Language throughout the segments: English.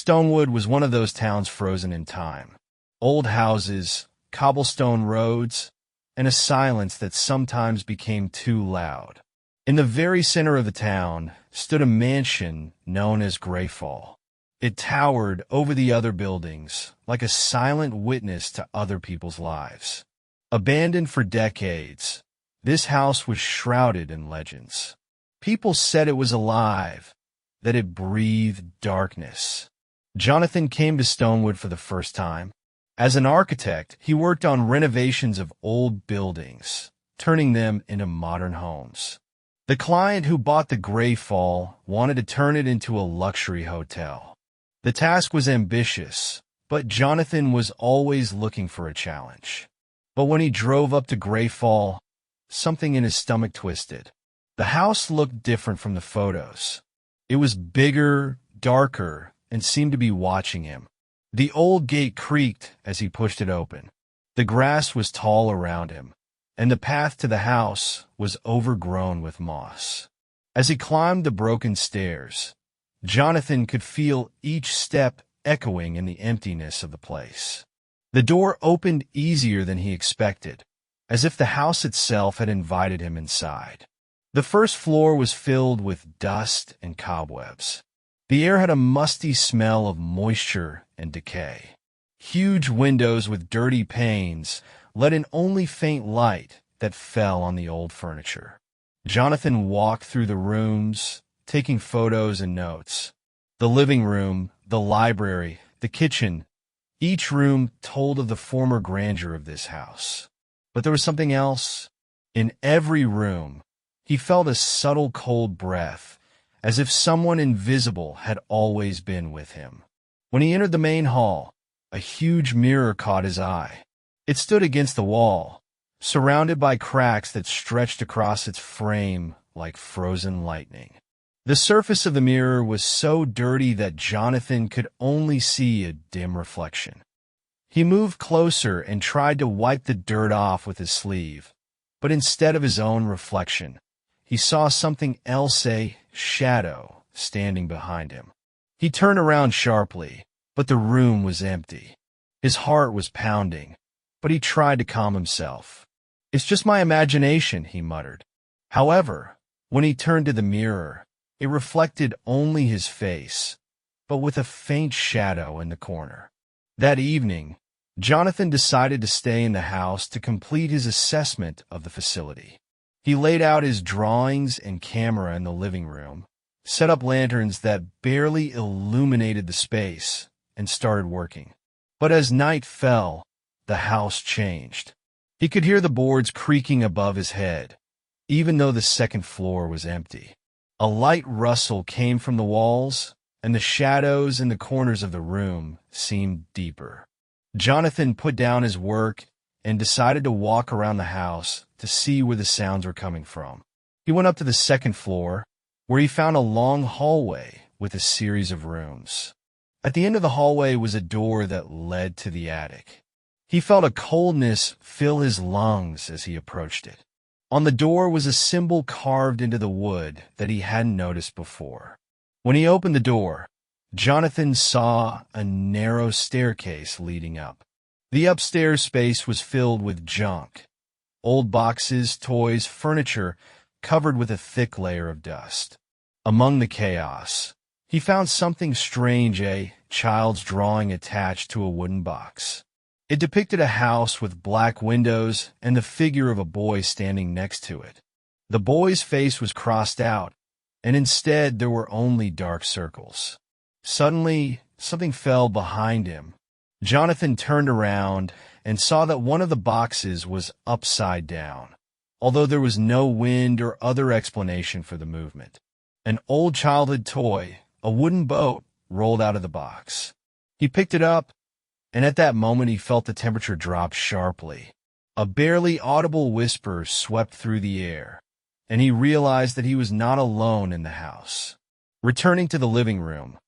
Stonewood was one of those towns frozen in time. Old houses, cobblestone roads, and a silence that sometimes became too loud. In the very center of the town stood a mansion known as Greythall. It towered over the other buildings, like a silent witness to other people's lives. Abandoned for decades, this house was shrouded in legends. People said it was alive, that it breathed darkness. Jonathan came to Stonewood for the first time. As an architect, he worked on renovations of old buildings, turning them into modern homes. The client who bought the Greythall wanted to turn it into a luxury hotel. The task was ambitious, but Jonathan was always looking for a challenge. But when he drove up to Greythall, something in his stomach twisted. The house looked different from the photos. It was bigger, darker, and seemed to be watching him. The old gate creaked as he pushed it open. The grass was tall around him, and the path to the house was overgrown with moss. As he climbed the broken stairs, Jonathan could feel each step echoing in the emptiness of the place. The door opened easier than he expected, as if the house itself had invited him inside. The first floor was filled with dust and cobwebs. The air had a musty smell of moisture and decay. Huge windows with dirty panes let in only faint light that fell on the old furniture. Jonathan walked through the rooms, taking photos and notes. The living room, the library, the kitchen, each room told of the former grandeur of this house. But there was something else. In every room, he felt a subtle cold breath, as if someone invisible had always been with him. When he entered the main hall, a huge mirror caught his eye. It stood against the wall, surrounded by cracks that stretched across its frame like frozen lightning. The surface of the mirror was so dirty that Jonathan could only see a dim reflection. He moved closer and tried to wipe the dirt off with his sleeve, but instead of his own reflection, he saw something else, a shadow, standing behind him. He turned around sharply, but the room was empty. His heart was pounding, but he tried to calm himself. "It's just my imagination," he muttered. However, when he turned to the mirror, it reflected only his face, but with a faint shadow in the corner. That evening, Jonathan decided to stay in the house to complete his assessment of the facility. He laid out his drawings and camera in the living room, set up lanterns that barely illuminated the space, and started working. But as night fell, the house changed. He could hear the boards creaking above his head, even though the second floor was empty. A light rustle came from the walls, and the shadows in the corners of the room seemed deeper. Jonathan put down his work and decided to walk around the house to see where the sounds were coming from. He went up to the second floor, where he found a long hallway with a series of rooms. At the end of the hallway was a door that led to the attic. He felt a coldness fill his lungs as he approached it. On the door was a symbol carved into the wood that he hadn't noticed before. When he opened the door, Jonathan saw a narrow staircase leading up. The upstairs space was filled with junk. Old boxes, toys, furniture covered with a thick layer of dust. Among the chaos, he found something strange, a child's drawing attached to a wooden box. It depicted a house with black windows and the figure of a boy standing next to it. The boy's face was crossed out, and instead there were only dark circles. Suddenly, something fell behind him. Jonathan turned around and saw that one of the boxes was upside down, although there was no wind or other explanation for the movement. An old childhood toy, a wooden boat, rolled out of the box. He picked it up, and at that moment he felt the temperature drop sharply. A barely audible whisper swept through the air, and he realized that he was not alone in the house. Returning to the living room,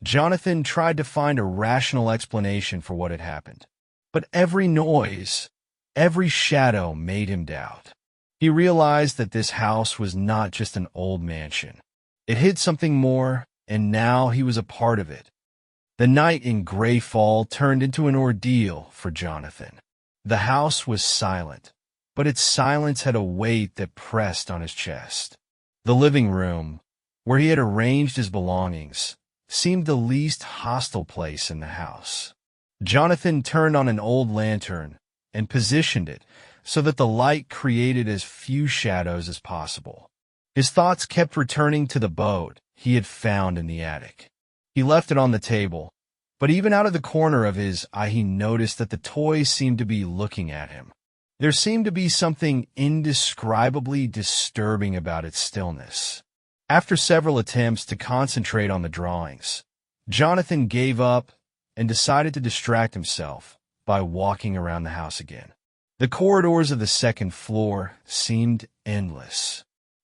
Jonathan tried to find a rational explanation for what had happened. But every noise, every shadow made him doubt. He realized that this house was not just an old mansion. It hid something more, and now he was a part of it. The night in Greythall turned into an ordeal for Jonathan. The house was silent, but its silence had a weight that pressed on his chest. The living room, where he had arranged his belongings, seemed the least hostile place in the house. Jonathan turned on an old lantern and positioned it so that the light created as few shadows as possible. His thoughts kept returning to the boat he had found in the attic. He left it on the table, but even out of the corner of his eye he noticed that the toy seemed to be looking at him. There seemed to be something indescribably disturbing about its stillness. After several attempts to concentrate on the drawings, Jonathan gave up and decided to distract himself by walking around the house again. The corridors of the second floor seemed endless.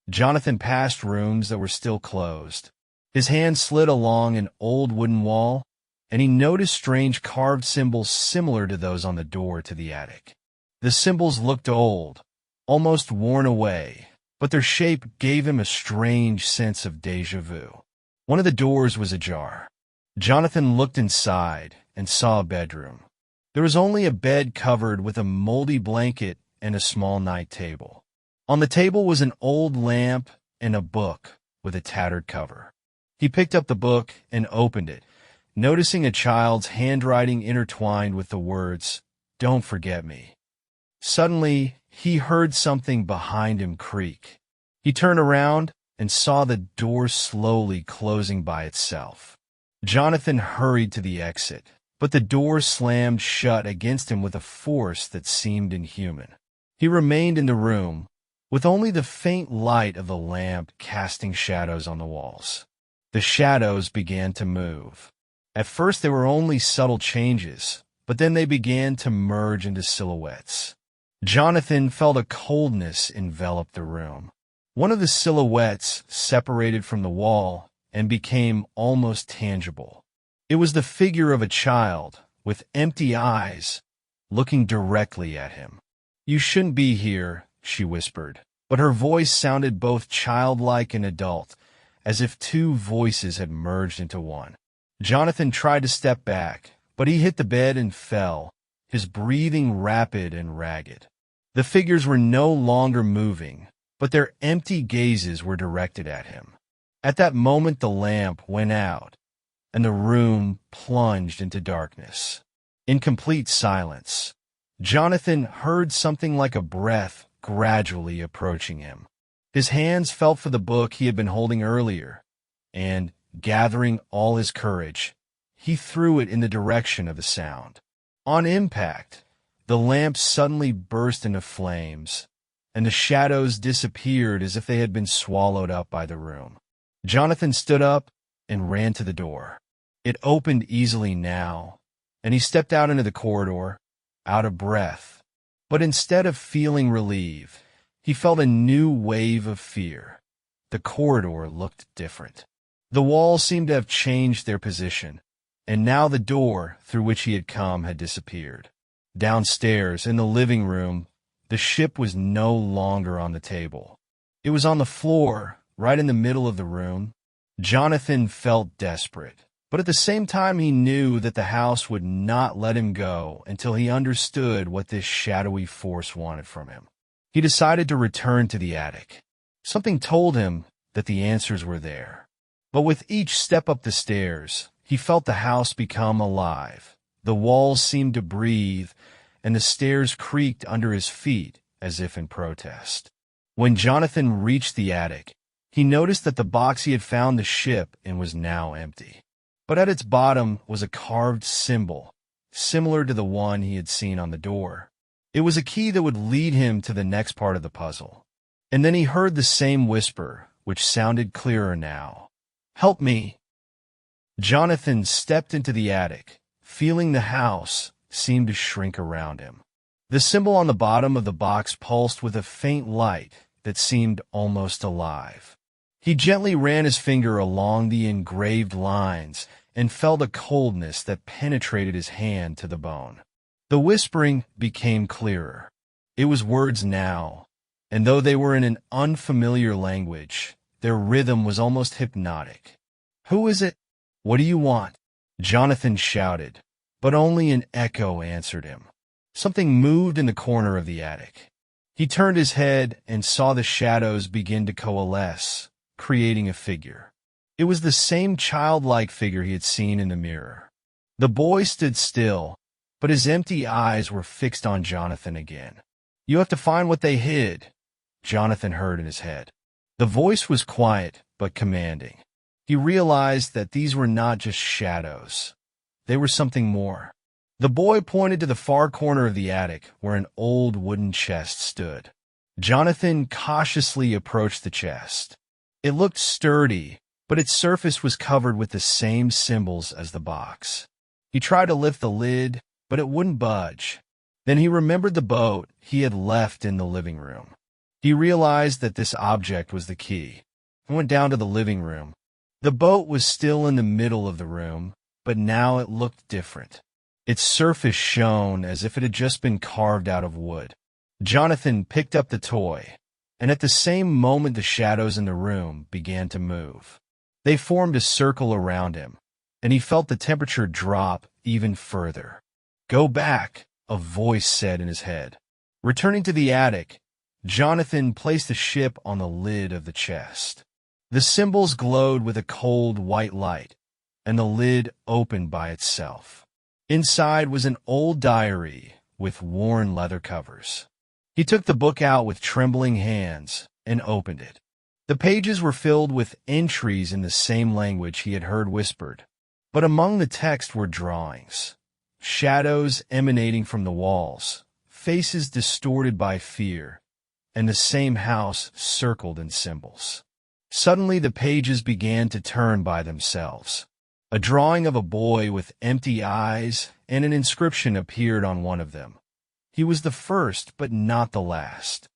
Jonathan passed rooms that were still closed. His hand slid along an old wooden wall, and he noticed strange carved symbols similar to those on the door to the attic. The symbols looked old, almost worn away, but their shape gave him a strange sense of déjà vu. One of the doors was ajar. Jonathan looked inside and saw a bedroom. There was only a bed covered with a moldy blanket and a small night table. On the table was an old lamp and a book with a tattered cover. He picked up the book and opened it, noticing a child's handwriting intertwined with the words, "Don't forget me." Suddenly, he heard something behind him creak. He turned around and saw the door slowly closing by itself. Jonathan hurried to the exit, but the door slammed shut against him with a force that seemed inhuman. He remained in the room, with only the faint light of the lamp casting shadows on the walls. The shadows began to move. At first they were only subtle changes, but then they began to merge into silhouettes. Jonathan felt a coldness envelop the room. One of the silhouettes separated from the wall and became almost tangible. It was the figure of a child, with empty eyes, looking directly at him. "You shouldn't be here," she whispered, but her voice sounded both childlike and adult, as if two voices had merged into one. Jonathan tried to step back, but he hit the bed and fell, his breathing rapid and ragged. The figures were no longer moving, but their empty gazes were directed at him. At that moment the lamp went out, and the room plunged into darkness. In complete silence, Jonathan heard something like a breath gradually approaching him. His hands felt for the book he had been holding earlier, and, gathering all his courage, he threw it in the direction of the sound. On impact, the lamp suddenly burst into flames, and the shadows disappeared as if they had been swallowed up by the room. Jonathan stood up and ran to the door. It opened easily now, and he stepped out into the corridor, out of breath. But instead of feeling relief, he felt a new wave of fear. The corridor looked different. The walls seemed to have changed their position, and now the door through which he had come had disappeared. Downstairs, in the living room, the ship was no longer on the table. It was on the floor, right in the middle of the room. Jonathan felt desperate, but at the same time he knew that the house would not let him go until he understood what this shadowy force wanted from him. He decided to return to the attic. Something told him that the answers were there. But with each step up the stairs, he felt the house become alive. The walls seemed to breathe, and the stairs creaked under his feet as if in protest. When Jonathan reached the attic, he noticed that the box he had found the ship in was now empty. But at its bottom was a carved symbol, similar to the one he had seen on the door. It was a key that would lead him to the next part of the puzzle. And then he heard the same whisper, which sounded clearer now. "Help me." Jonathan stepped into the attic, feeling the house seemed to shrink around him. The symbol on the bottom of the box pulsed with a faint light that seemed almost alive. He gently ran his finger along the engraved lines and felt a coldness that penetrated his hand to the bone. The whispering became clearer. It was words now, and though they were in an unfamiliar language, their rhythm was almost hypnotic. "Who is it? What do you want?" Jonathan shouted, but only an echo answered him. Something moved in the corner of the attic. He turned his head and saw the shadows begin to coalesce, creating a figure. It was the same childlike figure he had seen in the mirror. The boy stood still, but his empty eyes were fixed on Jonathan again. "You have to find what they hid," Jonathan heard in his head. The voice was quiet but commanding. He realized that these were not just shadows. They were something more. The boy pointed to the far corner of the attic where an old wooden chest stood. Jonathan cautiously approached the chest. It looked sturdy, but its surface was covered with the same symbols as the box. He tried to lift the lid, but it wouldn't budge. Then he remembered the boat he had left in the living room. He realized that this object was the key. He went down to the living room. The boat was still in the middle of the room, but now it looked different. Its surface shone as if it had just been carved out of wood. Jonathan picked up the toy, and at the same moment the shadows in the room began to move. They formed a circle around him, and he felt the temperature drop even further. "Go back," a voice said in his head. Returning to the attic, Jonathan placed the ship on the lid of the chest. The symbols glowed with a cold white light, and the lid opened by itself. Inside was an old diary with worn leather covers. He took the book out with trembling hands and opened it. The pages were filled with entries in the same language he had heard whispered, but among the text were drawings, shadows emanating from the walls, faces distorted by fear, and the same house circled in symbols. Suddenly the pages began to turn by themselves. A drawing of a boy with empty eyes and an inscription appeared on one of them. He was the first, but not the last.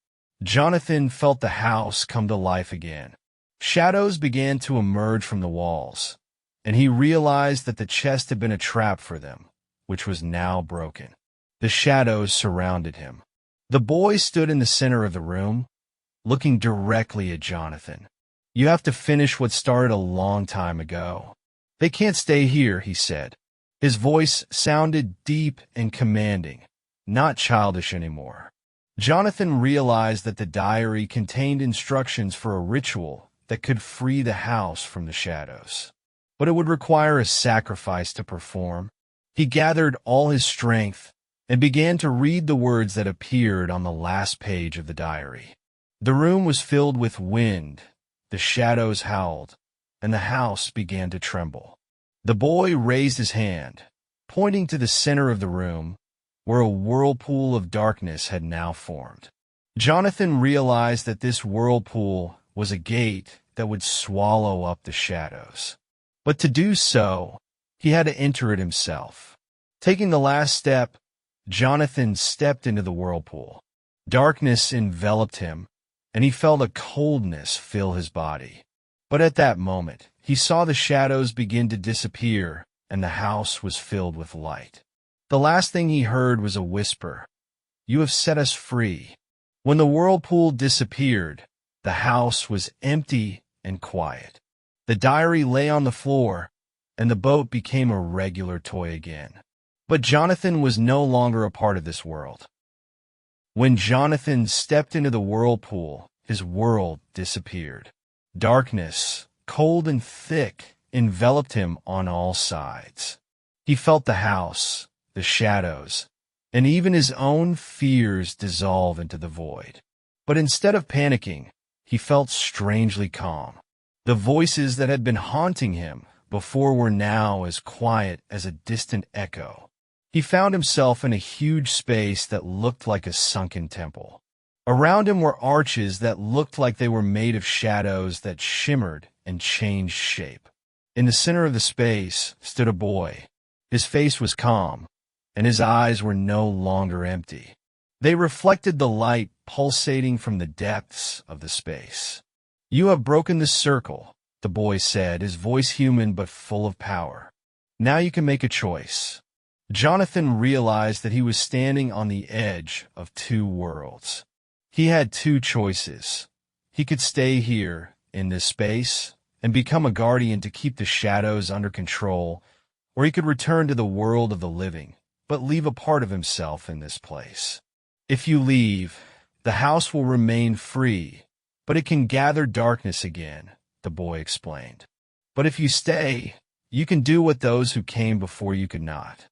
Jonathan felt the house come to life again. Shadows began to emerge from the walls, and he realized that the chest had been a trap for them, which was now broken. The shadows surrounded him. The boy stood in the center of the room, looking directly at Jonathan. "You have to finish what started a long time ago. They can't stay here," he said. His voice sounded deep and commanding, not childish anymore. Jonathan realized that the diary contained instructions for a ritual that could free the house from the shadows. But it would require a sacrifice to perform. He gathered all his strength and began to read the words that appeared on the last page of the diary. The room was filled with wind, the shadows howled, and the house began to tremble. The boy raised his hand, pointing to the center of the room, where a whirlpool of darkness had now formed. Jonathan realized that this whirlpool was a gate that would swallow up the shadows. But to do so, he had to enter it himself. Taking the last step, Jonathan stepped into the whirlpool. Darkness enveloped him, and he felt a coldness fill his body. But at that moment, he saw the shadows begin to disappear, and the house was filled with light. The last thing he heard was a whisper, "You have set us free." When the whirlpool disappeared, the house was empty and quiet. The diary lay on the floor, and the boat became a regular toy again. But Jonathan was no longer a part of this world. When Jonathan stepped into the whirlpool, his world disappeared. Darkness, cold and thick, enveloped him on all sides. He felt the house, the shadows, and even his own fears dissolve into the void. But instead of panicking, he felt strangely calm. The voices that had been haunting him before were now as quiet as a distant echo. He found himself in a huge space that looked like a sunken temple. Around him were arches that looked like they were made of shadows that shimmered and changed shape. In the center of the space stood a boy. His face was calm, and his eyes were no longer empty. They reflected the light pulsating from the depths of the space. "You have broken the circle," the boy said, his voice human but full of power. "Now you can make a choice." Jonathan realized that he was standing on the edge of two worlds. He had two choices. He could stay here, in this space, and become a guardian to keep the shadows under control, or he could return to the world of the living, but leave a part of himself in this place. If you leave, the house will remain free, but it can gather darkness again, the boy explained. But if you stay, you can do what those who came before you could not.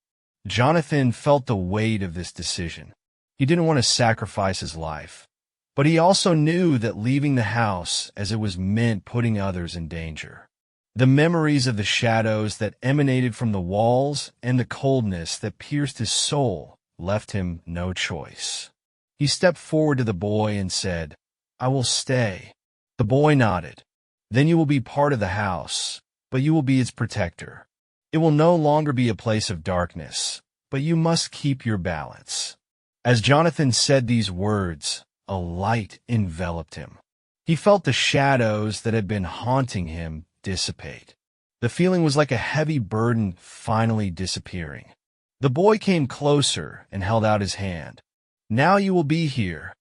Jonathan felt the weight of this decision. He didn't want to sacrifice his life, but he also knew that leaving the house as it was meant putting others in danger. The memories of the shadows that emanated from the walls and the coldness that pierced his soul left him no choice. He stepped forward to the boy and said, "I will stay." The boy nodded. "Then you will be part of the house, but you will be its protector. It will no longer be a place of darkness, but you must keep your balance." As Jonathan said these words, a light enveloped him. He felt the shadows that had been haunting him dissipate. The feeling was like a heavy burden finally disappearing. The boy came closer and held out his hand. "Now you will be here,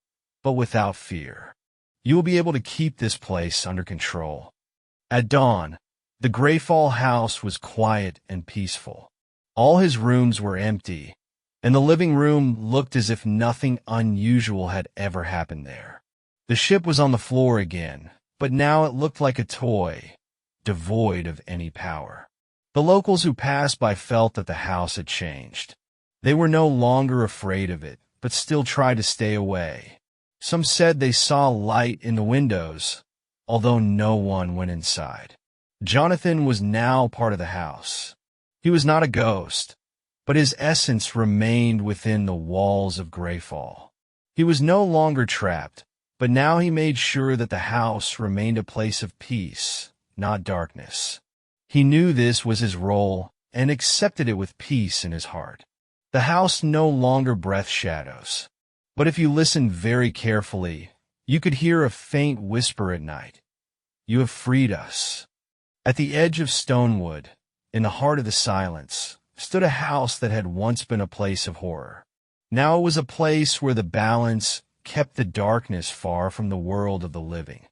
but without fear. You will be able to keep this place under control." At dawn, the Greythall house was quiet and peaceful. All his rooms were empty, and the living room looked as if nothing unusual had ever happened there. The ship was on the floor again, but now it looked like a toy, devoid of any power. The locals who passed by felt that the house had changed. They were no longer afraid of it, but still tried to stay away. Some said they saw light in the windows, although no one went inside. Jonathan was now part of the house. He was not a ghost, but his essence remained within the walls of Greythall. He was no longer trapped, but now he made sure that the house remained a place of peace, not darkness. He knew this was his role and accepted it with peace in his heart. The house no longer breathed shadows, but if you listened very carefully, you could hear a faint whisper at night. "You have freed us." At the edge of Stonewood, in the heart of the silence, stood a house that had once been a place of horror. Now it was a place where the balance kept the darkness far from the world of the living.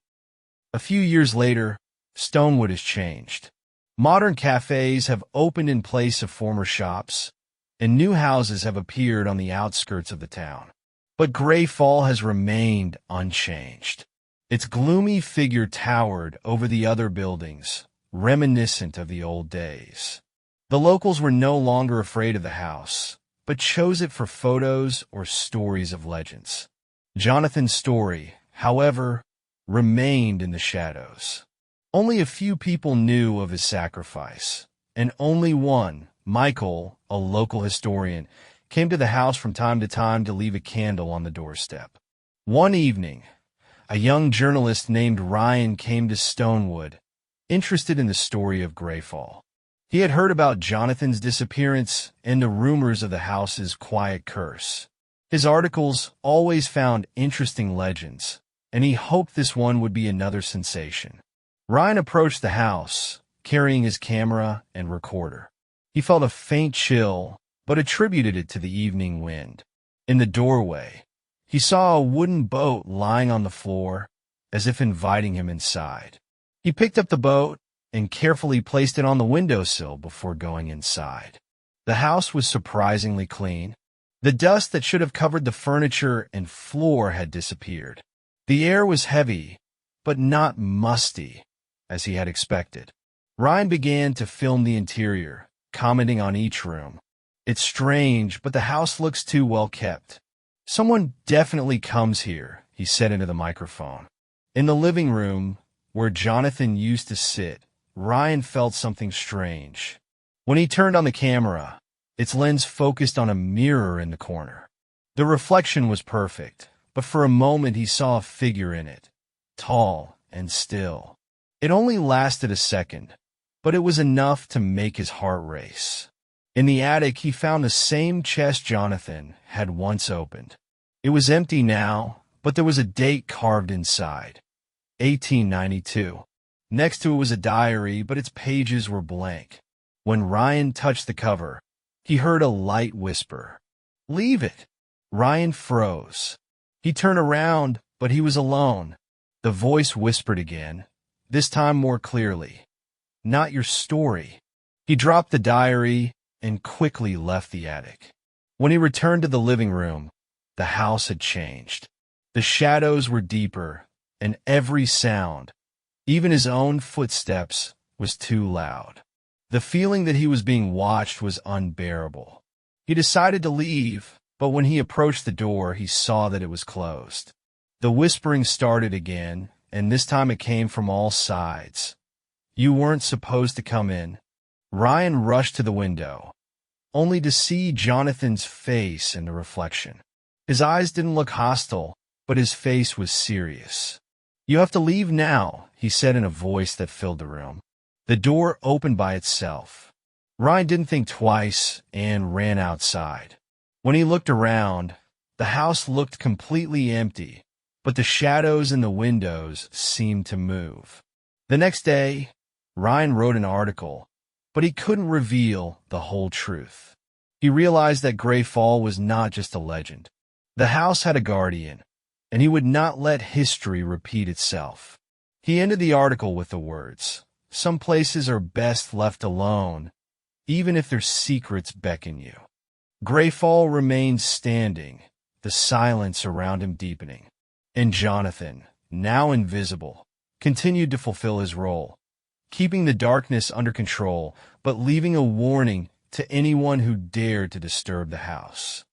A few years later, Stonewood has changed. Modern cafes have opened in place of former shops, and new houses have appeared on the outskirts of the town. But Greythall has remained unchanged. Its gloomy figure towered over the other buildings, reminiscent of the old days. The locals were no longer afraid of the house, but chose it for photos or stories of legends. Jonathan's story, however, remained in the shadows. Only a few people knew of his sacrifice, and only one, Michael, a local historian, came to the house from time to leave a candle on the doorstep. One evening, a young journalist named Ryan came to Stonewood, interested in the story of Greythall. He had heard about Jonathan's disappearance and the rumors of the house's quiet curse. His articles always found interesting legends, and he hoped this one would be another sensation. Ryan approached the house, carrying his camera and recorder. He felt a faint chill, but attributed it to the evening wind. In the doorway, he saw a wooden boat lying on the floor, as if inviting him inside. He picked up the boat and carefully placed it on the windowsill before going inside. The house was surprisingly clean. The dust that should have covered the furniture and floor had disappeared. The air was heavy, but not musty, as he had expected. Ryan began to film the interior, commenting on each room. "It's strange, but the house looks too well kept. Someone definitely comes here," he said into the microphone. In the living room, where Jonathan used to sit, Ryan felt something strange. When he turned on the camera, its lens focused on a mirror in the corner. The reflection was perfect, but for a moment he saw a figure in it, tall and still. It only lasted a second, but it was enough to make his heart race. In the attic, he found the same chest Jonathan had once opened. It was empty now, but there was a date carved inside, 1892. Next to it was a diary, but its pages were blank. When Ryan touched the cover, he heard a light whisper, "Leave it." Ryan froze. He turned around, but he was alone. The voice whispered again, this time more clearly, "Not your story." He dropped the diary and quickly left the attic. When he returned to the living room, the house had changed. The shadows were deeper, and every sound, even his own footsteps, was too loud. The feeling that he was being watched was unbearable. He decided to leave, but when he approached the door, he saw that it was closed. The whispering started again, and this time it came from all sides. "You weren't supposed to come in." Ryan rushed to the window, only to see Jonathan's face in the reflection. His eyes didn't look hostile, but his face was serious. "You have to leave now," he said in a voice that filled the room. The door opened by itself. Ryan didn't think twice and ran outside. When he looked around, the house looked completely empty, but the shadows in the windows seemed to move. The next day, Ryan wrote an article, but he couldn't reveal the whole truth. He realized that Greythall was not just a legend. The house had a guardian, and he would not let history repeat itself. He ended the article with the words, "Some places are best left alone, even if their secrets beckon you." Greythall remained standing, the silence around him deepening. And Jonathan, now invisible, continued to fulfill his role, keeping the darkness under control, but leaving a warning to anyone who dared to disturb the house.